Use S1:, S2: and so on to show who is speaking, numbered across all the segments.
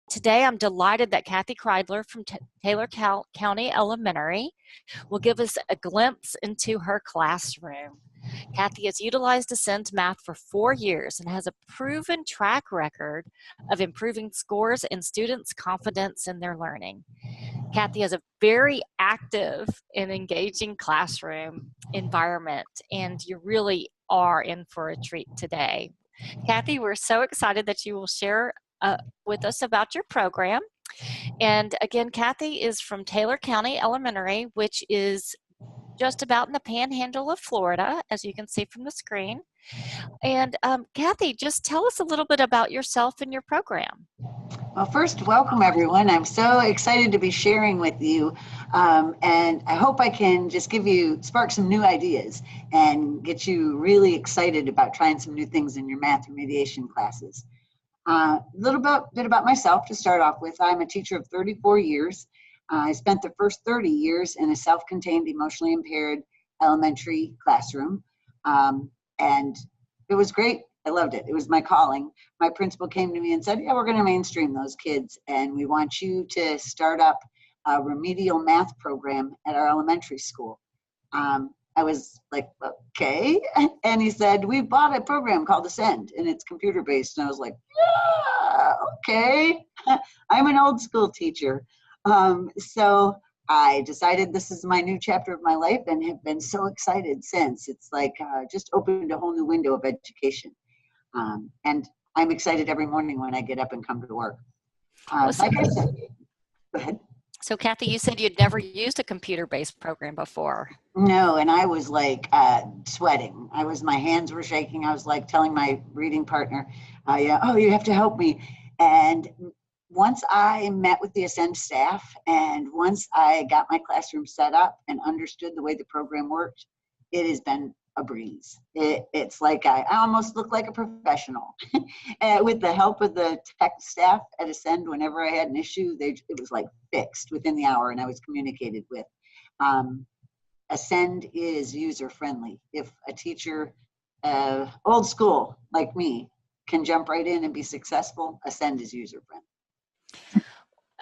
S1: Today, I'm delighted that Kathy Kreidler from Taylor County Elementary will give us a glimpse into her classroom. Kathy has utilized Ascend Math for 4 years and has a proven track record of improving scores and students' confidence in their learning. Kathy has a very active and engaging classroom environment, and you really are in for a treat today. Kathy, we're so excited that you will share with us about your program. And again, Kathy is from Taylor County Elementary, which is just about in the panhandle of Florida, as you can see from the screen. And Kathy, just tell us a little bit about yourself and your program.
S2: Well, first, welcome everyone. I'm so excited to be sharing with you, and I hope I can just spark some new ideas and get you really excited about trying some new things in your math remediation classes. A little bit about myself to start off with. I'm a teacher of 34 years. I spent the first 30 years in a self-contained, emotionally impaired elementary classroom, and it was great. I loved it. It was my calling. My principal came to me and said, yeah, we're going to mainstream those kids, and we want you to start up a remedial math program at our elementary school. I was like, okay. And he said, we bought a program called Ascend, and it's computer-based. And I was like, yeah, okay. I'm an old school teacher. So I decided this is my new chapter of my life and have been so excited since. It's like just opened a whole new window of education. And I'm excited every morning when I get up and come to work. Like I said, go ahead.
S1: So Kathy, you said you'd never used a computer-based program before.
S2: No, and I was like sweating. My hands were shaking. I was like telling my reading partner, yeah, oh, you have to help me. And once I met with the Ascend staff and once I got my classroom set up and understood the way the program worked, it has been a breeze. It's like I almost look like a professional. With the help of the tech staff at Ascend, whenever I had an issue, it was like fixed within the hour and I was communicated with. Ascend is user-friendly. If a teacher, old school like me, can jump right in and be successful, Ascend is user-friendly.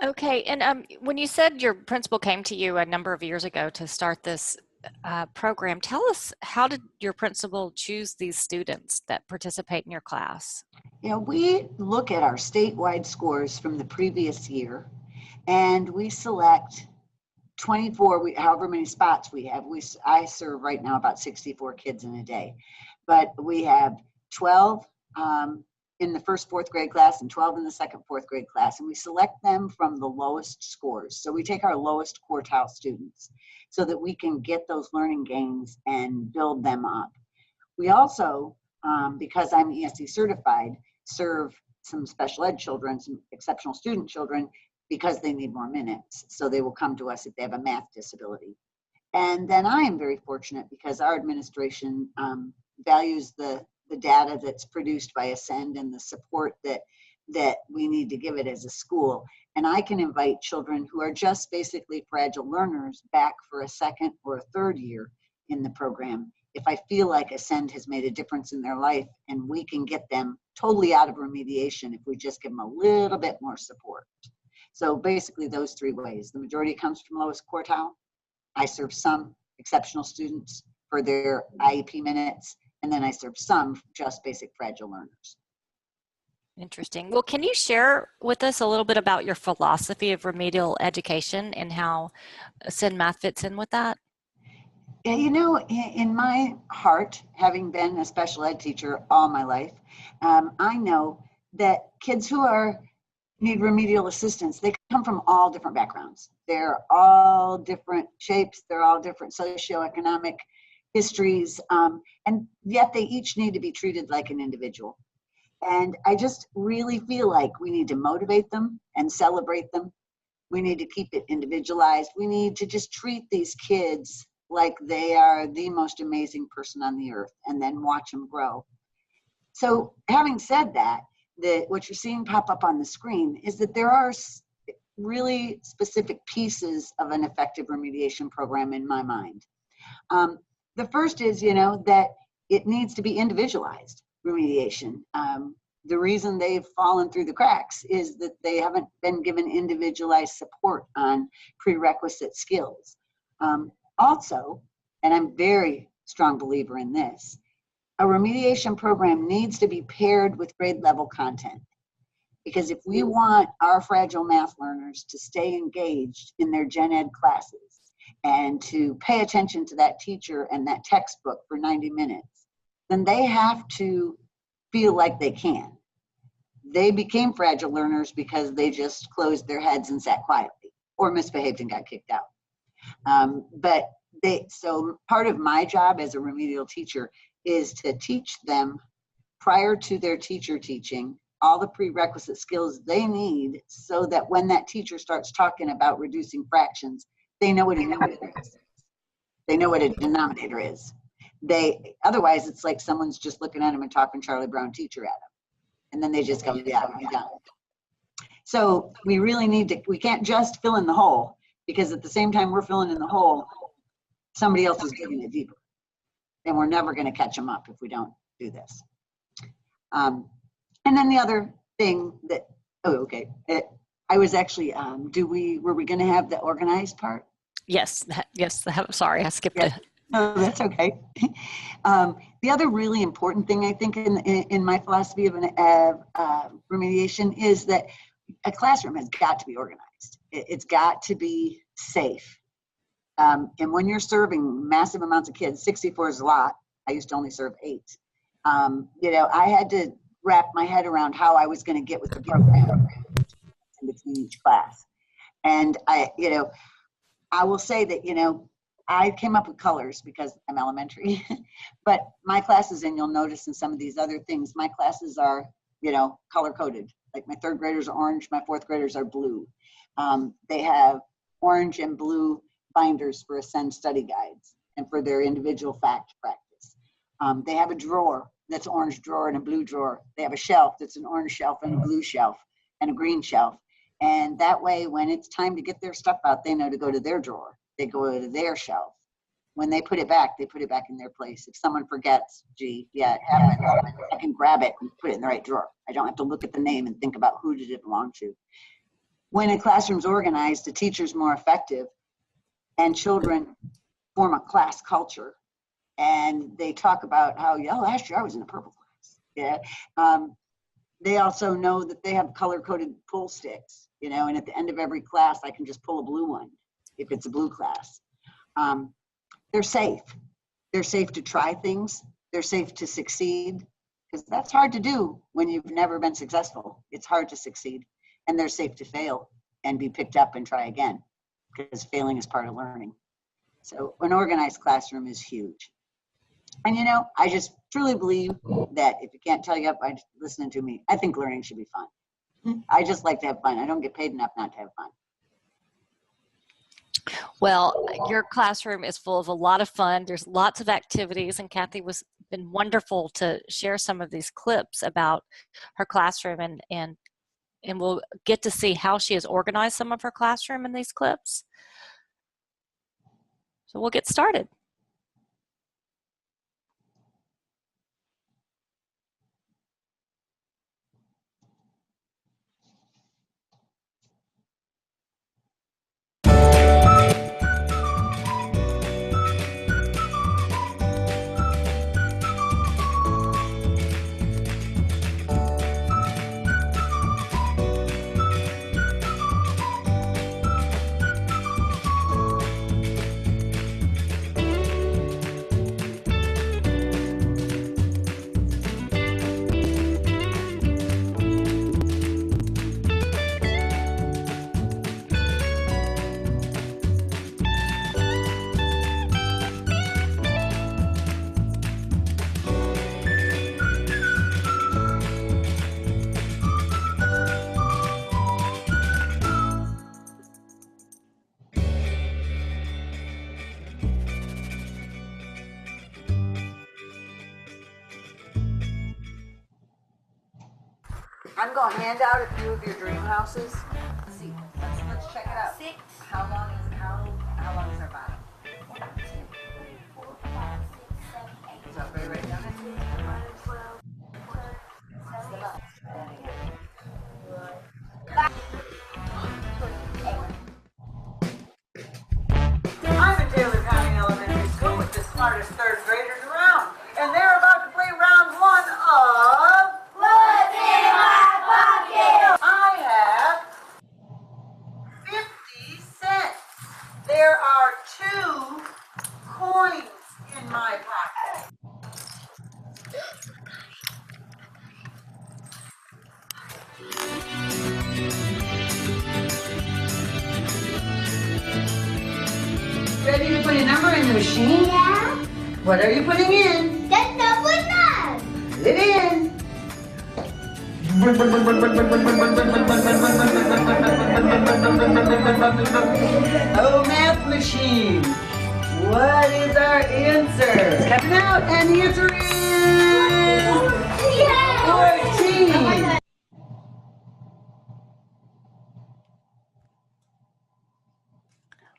S1: Okay, and when you said your principal came to you a number of years ago to start this program, tell us, how did your principal choose these students that participate in your class?
S2: Yeah, we look at our statewide scores from the previous year, and we select 24, however many spots we have. I serve right now about 64 kids in a day, but we have 12 in the first fourth grade class and 12 in the second fourth grade class, and we select them from the lowest scores. So we take our lowest quartile students so that we can get those learning gains and build them up. We also, because I'm ESE certified, serve some special ed children, some exceptional student children, because they need more minutes. So they will come to us if they have a math disability. And then I am very fortunate because our administration values the data that's produced by Ascend and the support that we need to give it as a school. And I can invite children who are just basically fragile learners back for a second or a third year in the program if I feel like Ascend has made a difference in their life, and we can get them totally out of remediation if we just give them a little bit more support. So basically those three ways. The majority comes from lowest quartile. I serve some exceptional students for their IEP minutes, and then I serve some just basic fragile learners.
S1: Interesting. Well, can you share with us a little bit about your philosophy of remedial education and how Ascend Math fits in with that?
S2: Yeah, you know, in my heart, having been a special ed teacher all my life, I know that kids who need remedial assistance, they come from all different backgrounds. They're all different shapes, they're all different socioeconomic histories, and yet they each need to be treated like an individual. And I just really feel like we need to motivate them and celebrate them. We need to keep it individualized. We need to just treat these kids like they are the most amazing person on the earth and then watch them grow. So having said that, what you're seeing pop up on the screen is that there are really specific pieces of an effective remediation program in my mind. The first is, that it needs to be individualized remediation. the reason they've fallen through the cracks is that they haven't been given individualized support on prerequisite skills. Also, and I'm very strong believer in this, a remediation program needs to be paired with grade level content. Because if we want our fragile math learners to stay engaged in their gen ed classes and to pay attention to that teacher and that textbook for 90 minutes, then they have to feel like they can. They became fragile learners because they just closed their heads and sat quietly or misbehaved and got kicked out. So part of my job as a remedial teacher is to teach them prior to their teacher teaching all the prerequisite skills they need so that when that teacher starts talking about reducing fractions, they know what a numerator is. They know what a denominator is. Otherwise, it's like someone's just looking at them and talking Charlie Brown teacher at them. And then they just go, yeah, you're done. So we really need to, we can't just fill in the hole, because at the same time we're filling in the hole, somebody else is digging it deeper. And we're never going to catch them up if we don't do this. And then the other thing that, I was actually, were we going to have the organized part?
S1: Yes, sorry, I skipped it.
S2: No, that's okay. The other really important thing I think in my philosophy of remediation is that a classroom has got to be organized. It's got to be safe. And when you're serving massive amounts of kids, 64 is a lot. I used to only serve 8. I had to wrap my head around how I was going to get with the program in between each class. And I will say that, I came up with colors because I'm elementary, but my classes, and you'll notice in some of these other things, my classes are, color coded. Like my 3rd graders are orange, my 4th graders are blue. They have orange and blue binders for Ascend study guides and for their individual fact practice. They have a drawer that's an orange drawer and a blue drawer. They have a shelf that's an orange shelf and a blue shelf and a green shelf. And that way, when it's time to get their stuff out, they know to go to their drawer. They go to their shelf. When they put it back in their place. If someone forgets, it happened, I can grab it and put it in the right drawer. I don't have to look at the name and think about who did it belong to. When a classroom's organized, the teacher's more effective, and children form a class culture. And they talk about how, last year I was in the purple class. They also know that they have color-coded pull sticks, and at the end of every class, I can just pull a blue one if it's a blue class. They're safe. They're safe to try things. They're safe to succeed, because that's hard to do when you've never been successful. It's hard to succeed. And they're safe to fail and be picked up and try again, because failing is part of learning. So an organized classroom is huge. And I just truly believe that if you can't tell you up by listening to me, I think learning should be fun. I just like to have fun. I don't get paid enough not to have fun.
S1: Well, your classroom is full of a lot of fun. There's lots of activities, and Kathy been wonderful to share some of these clips about her classroom, and we'll get to see how she has organized some of her classroom in these clips. So we'll get started.
S2: I'm going to hand out a few of your dream houses. Let's see. Let's check it out.
S3: 6.
S2: How long is our bottom?
S3: 1, 2, 3, 4, 5, 6, 7, 8.
S2: Is everybody write down it?
S3: 11, 12, 13, 14, 15, 16, 17, 18,
S2: ready to put a number in the machine?
S3: Yeah.
S2: What are you putting in?
S3: That's number 9.
S2: Put it in. Oh, math machine. What is our answer? It's coming out, and the answer is 14.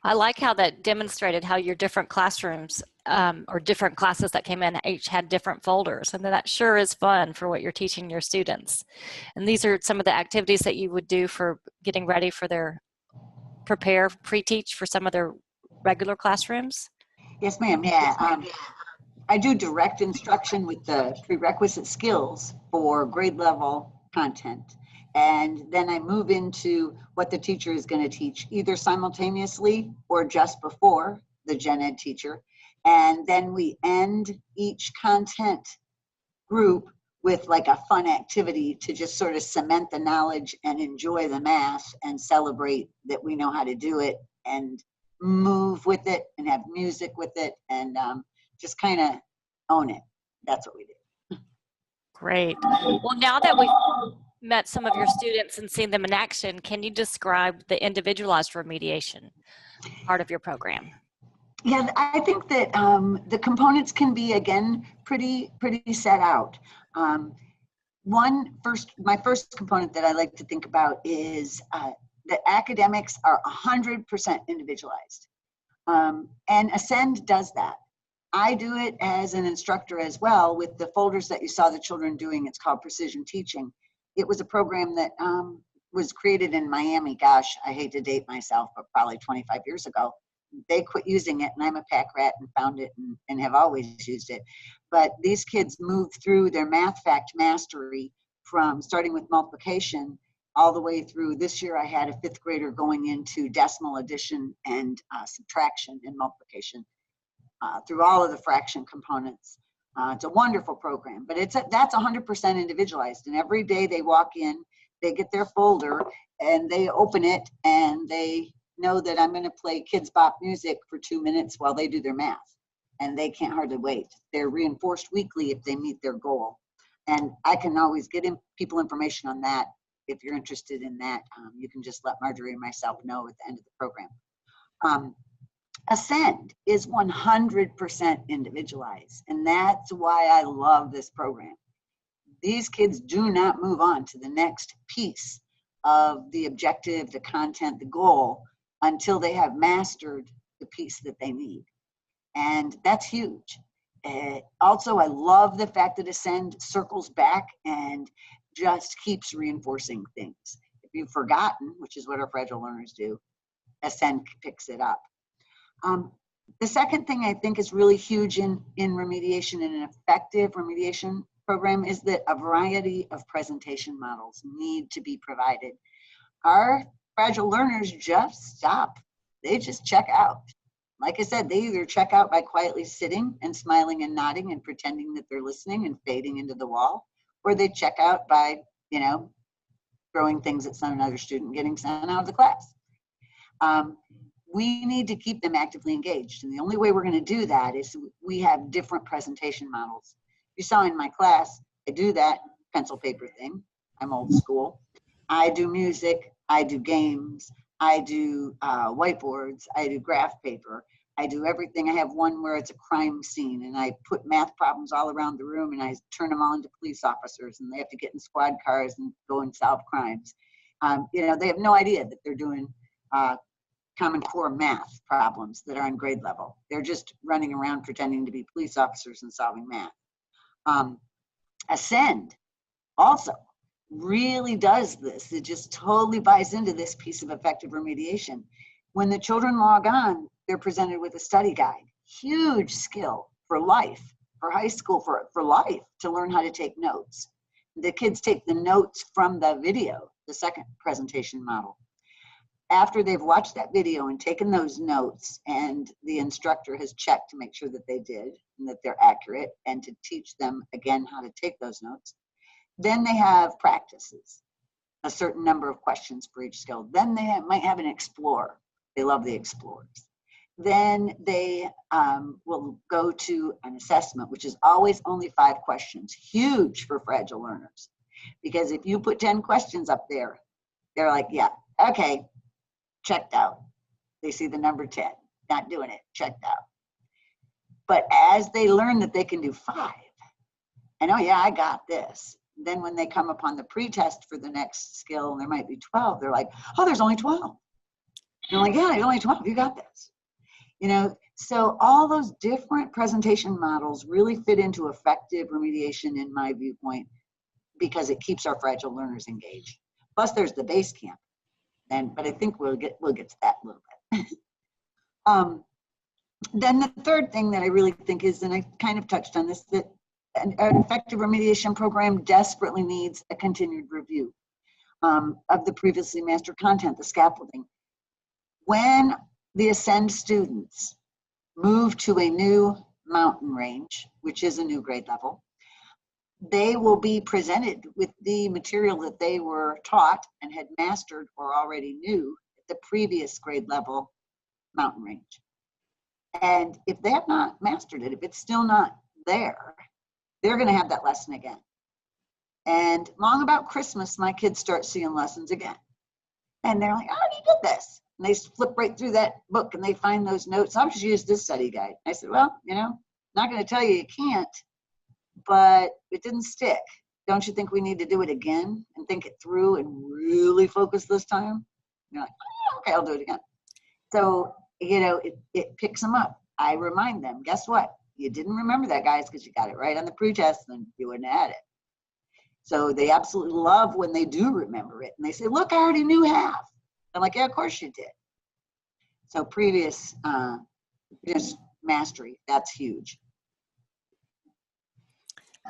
S1: I like how that demonstrated how your different classrooms or different classes that came in each had different folders, and that sure is fun for what you're teaching your students. And these are some of the activities that you would do for getting ready for their pre-teach for some of their regular classrooms.
S2: Yes, ma'am. Yeah. I do direct instruction with the prerequisite skills for grade level content. And then I move into what the teacher is going to teach, either simultaneously or just before the gen ed teacher. And then we end each content group with like a fun activity to just sort of cement the knowledge and enjoy the math and celebrate that we know how to do it and move with it and have music with it and just kind of own it. That's what we do.
S1: Great. Well, now that we've met some of your students and seen them in action, can you describe the individualized remediation part of your program?
S2: Yeah, I think that the components can be, again, pretty set out. My first component that I like to think about is that academics are 100% individualized. And Ascend does that. I do it as an instructor as well with the folders that you saw the children doing. It's called Precision Teaching. It was a program that was created in Miami. Gosh, I hate to date myself, but probably 25 years ago. They quit using it, and I'm a pack rat and found it and have always used it. But these kids moved through their math fact mastery from starting with multiplication all the way through. This year I had a 5th grader going into decimal addition and subtraction and multiplication through all of the fraction components. It's a wonderful program, but that's 100% individualized. And every day they walk in, they get their folder and they open it and they know that I'm going to play Kids Bop music for 2 minutes while they do their math. And they can't hardly wait. They're reinforced weekly if they meet their goal. And I can always get people information on that. If you're interested in that, you can just let Marjorie and myself know at the end of the program. Ascend is 100% individualized, and that's why I love this program. These kids do not move on to the next piece of the objective, the content, the goal, until they have mastered the piece that they need. And that's huge. Also, I love the fact that Ascend circles back and just keeps reinforcing things. If you've forgotten, which is what our fragile learners do, Ascend picks it up. The second thing I think is really huge in remediation and an effective remediation program is that a variety of presentation models need to be provided. Our fragile learners just stop. They just check out. Like I said, they either check out by quietly sitting and smiling and nodding and pretending that they're listening and fading into the wall, or they check out by, throwing things at another student, getting sent out of the class. We need to keep them actively engaged. And the only way we're going to do that is we have different presentation models. You saw in my class, I do that pencil paper thing. I'm old school. I do music. I do games. I do whiteboards. I do graph paper. I do everything. I have one where it's a crime scene and I put math problems all around the room and I turn them all into police officers and they have to get in squad cars and go and solve crimes. They have no idea that they're doing Common Core math problems that are on grade level. They're just running around pretending to be police officers and solving math. Ascend also really does this. It just totally buys into this piece of effective remediation. When the children log on, they're presented with a study guide. Huge skill for life, for high school, for life, to learn how to take notes. The kids take the notes from the video, the second presentation model. After they've watched that video and taken those notes and the instructor has checked to make sure that they did and that they're accurate and to teach them again how to take those notes, then they have practices, a certain number of questions for each skill. Then they might have an explorer. They love the explorers. Then they will go to an assessment, which is always only 5 questions, huge for fragile learners. Because if you put 10 questions up there, they're like, yeah, okay, checked out. They see the number 10, not doing it, checked out. But as they learn that they can do 5, and oh yeah, I got this. Then when they come upon the pretest for the next skill, and there might be 12, they're like, oh, there's only 12. And I'm like, yeah, there's only 12, you got this. You know, so all those different presentation models really fit into effective remediation in my viewpoint, because it keeps our fragile learners engaged. Plus there's the base camp. But I think we'll get to that a little bit. Then the third thing that I really think is, and I kind of touched on this, that an effective remediation program desperately needs a continued review of the previously mastered content, the scaffolding. When the Ascend students move to a new mountain range, which is a new grade level, they will be presented with the material that they were taught and had mastered or already knew at the previous grade level mountain range. And if they have not mastered it, if it's still not there, they're going to have that lesson again. And long about Christmas, my kids start seeing lessons again. And they're like, oh, you did this. And they flip right through that book and they find those notes. I'll just use this study guide. I said, well, you know, not going to tell you can't, but it didn't stick. Don't you think we need to do it again and think it through and really focus this time? And you're like, oh, okay, I'll do it again. So, you know, it picks them up. I remind them, guess what? You didn't remember that, guys, because you got it right on the pretest and you wouldn't have had it. So they absolutely love when they do remember it. And they say, look, I already knew half. I'm like, yeah, of course you did. So previous mastery, that's huge.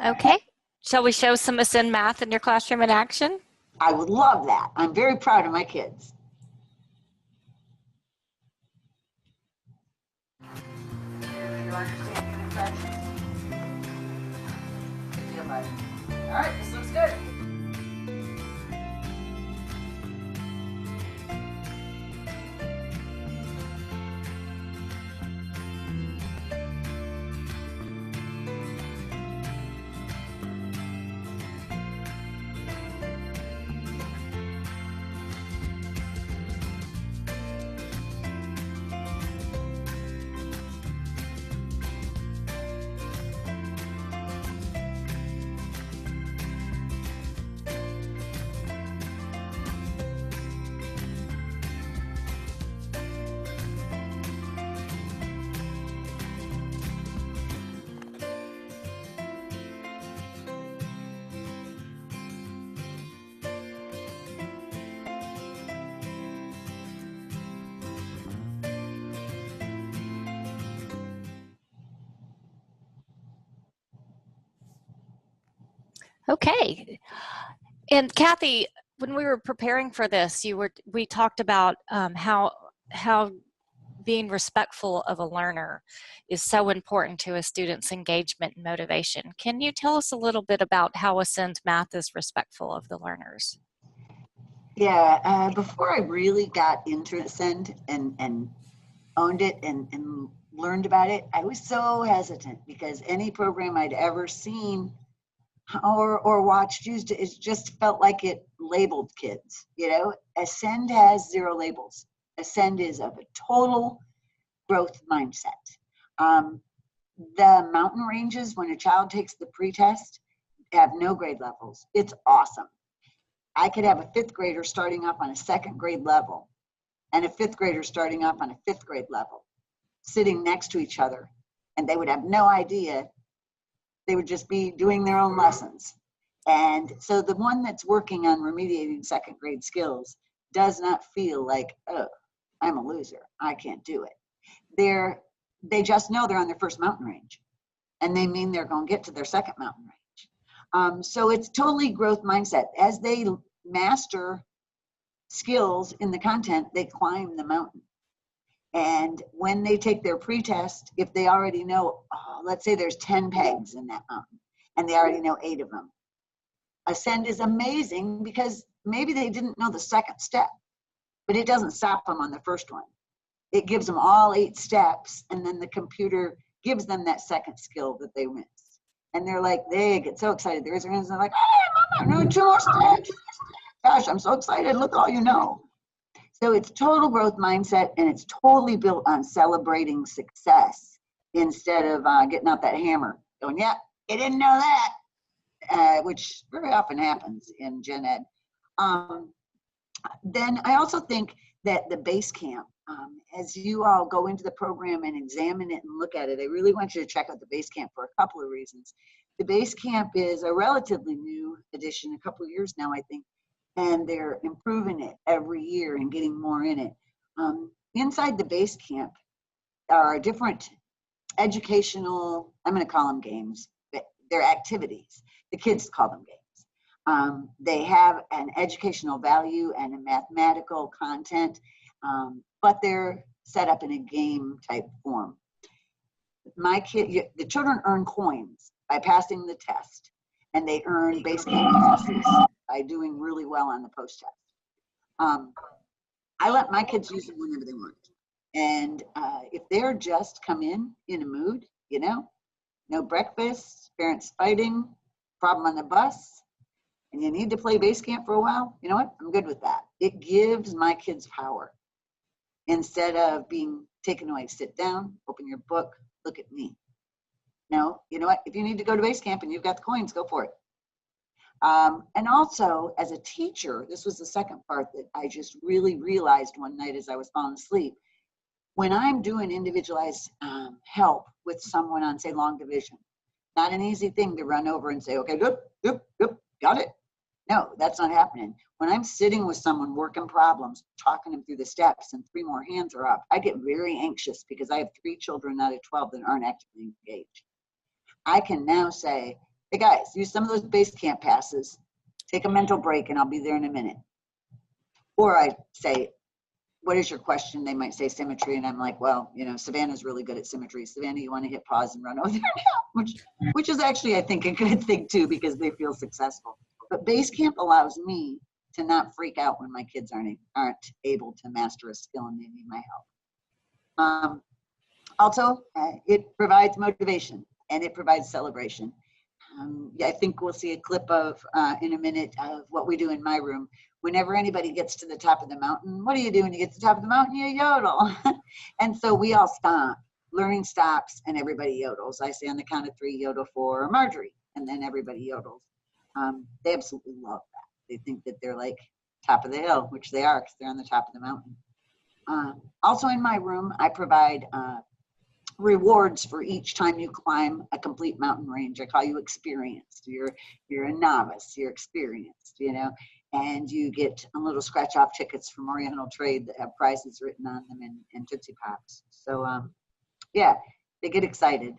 S1: Okay. Shall we show some Ascend math in your classroom in action?
S2: I would love that. I'm very proud of my kids. You understand the fraction? Good deal, buddy. All right, this looks good.
S1: Okay. And Kathy, when we were preparing for this, we talked about how being respectful of a learner is so important to a student's engagement and motivation. Can you tell us a little bit about how Ascend Math is respectful of the learners?
S2: Yeah, before I really got into Ascend and owned it and learned about it, I was so hesitant because any program I'd ever seen or watched used it just felt like it labeled kids. You know, Ascend has 0 labels. Ascend is of a total growth mindset. The mountain ranges, when a child takes the pretest, have no grade levels. It's awesome. I could have a 5th grader starting up on a 2nd grade level and a 5th grader starting up on a 5th grade level, sitting next to each other, and they would have no idea. They would just be doing their own lessons. And so the one that's working on remediating 2nd grade skills does not feel like, oh, I'm a loser, I can't do it. They just know they're on their 1st mountain range, and they mean they're going to get to their 2nd mountain range. So it's totally growth mindset. As they master skills in the content, they climb the mountain. And when they take their pretest, if they already know, let's say there's 10 pegs in that mountain, and they already know 8 of them. Ascend is amazing because maybe they didn't know the 2nd step, but it doesn't stop them on the 1st one. it gives them all 8 steps, and then the computer gives them that second skill that they missed. And they're like, they get so excited. They raise their hands and they're like, hey, Mama, I know 2 more steps. Gosh, I'm so excited. Look at all you know. So it's total growth mindset, and it's totally built on celebrating success instead of getting out that hammer, going, yeah, you didn't know that, which very often happens in Gen Ed. Then I also think that the base camp, as you all go into the program and examine it and look at it, I really want you to check out the base camp for a couple of reasons. The base camp is a relatively new addition, a couple of years now, I think, and they're improving it every year and getting more in it. Inside the base camp are different educational, I'm going to call them games, but they're activities. The kids call them games. They have an educational value and a mathematical content, but they're set up in a game type form. The children earn coins by passing the test, and they earn base camp passes by doing really well on the post test. I let my kids use them whenever they want. And if they're just come in a mood, you know, no breakfast, parents fighting, problem on the bus, and you need to play base camp for a while, you know what? I'm good with that. It gives my kids power instead of being taken away. Sit down, open your book, look at me. No, you know what? If you need to go to base camp and you've got the coins, go for it. And also, as a teacher, this was the second part that I just really realized one night as I was falling asleep. When I'm doing individualized help with someone on, say, long division, not an easy thing to run over and say, okay, got it. No, that's not happening. When I'm sitting with someone working problems, talking them through the steps, and 3 more hands are up, I get very anxious because I have 3 children out of 12 that aren't actively engaged. I can now say, hey guys, use some of those base camp passes, take a mental break, and I'll be there in a minute. Or I say, what is your question? They might say symmetry, and I'm like, well, you know, Savannah's really good at symmetry. Savannah, you want to hit pause and run over there now? Which is actually, I think, a good thing too, because they feel successful. But base camp allows me to not freak out when my kids aren't able to master a skill and they need my help. Also, it provides motivation and it provides celebration. I think we'll see a clip of, in a minute, of what we do in my room. Whenever anybody gets to the top of the mountain, what do you do when you get to the top of the mountain? You yodel. And so we all stop. Learning stops and everybody yodels. I say on the count of 3, yodel for Marjorie, and then everybody yodels. They absolutely love that. They think that they're like top of the hill, which they are because they're on the top of the mountain. Also in my room, I provide rewards for each time you climb a complete mountain range. I call you experienced. You're a novice, you're experienced, you know, and you get little scratch off tickets from Oriental Trade that have prizes written on them and Tootsie Pops. So yeah, they get excited.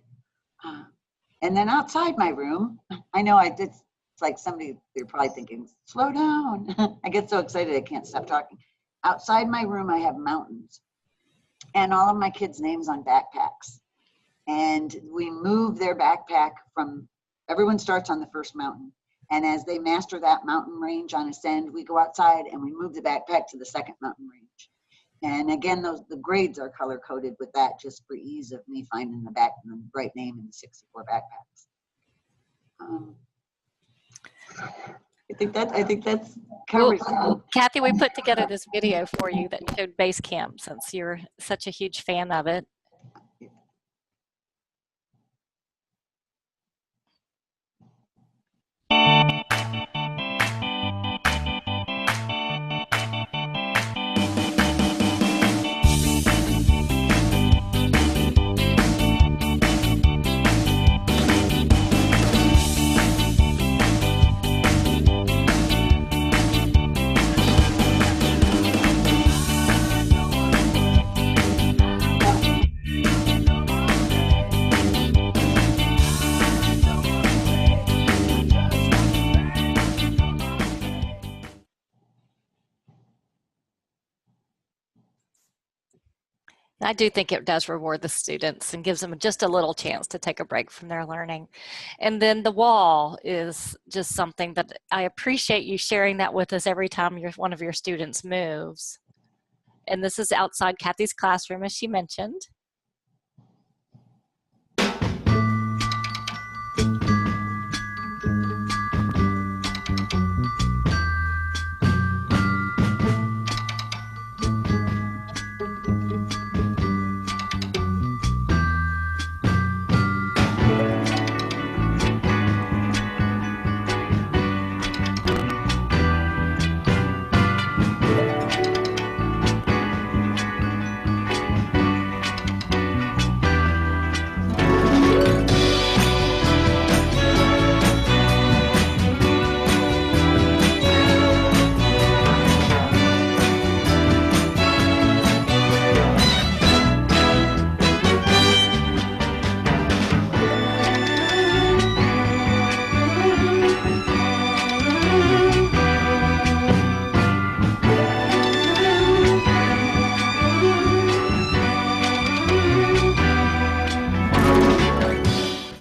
S2: And then outside my room, I know it's like somebody, they're probably thinking, slow down. I get so excited I can't stop talking. Outside my room, I have mountains and all of my kids' names on backpacks. And we move their backpack from, everyone starts on the first mountain. And as they master that mountain range on ascend, we go outside and we move the backpack to the second mountain range. And again, the grades are color coded with that just for ease of me finding the right name in the 64 backpacks. I think that's covers it.
S1: Kathy, we put together this video for you that showed base camp since you're such a huge fan of it. I do think it does reward the students and gives them just a little chance to take a break from their learning. And then the wall is just something that I appreciate you sharing that with us every time one of your students moves. and this is outside Kathy's classroom, as she mentioned.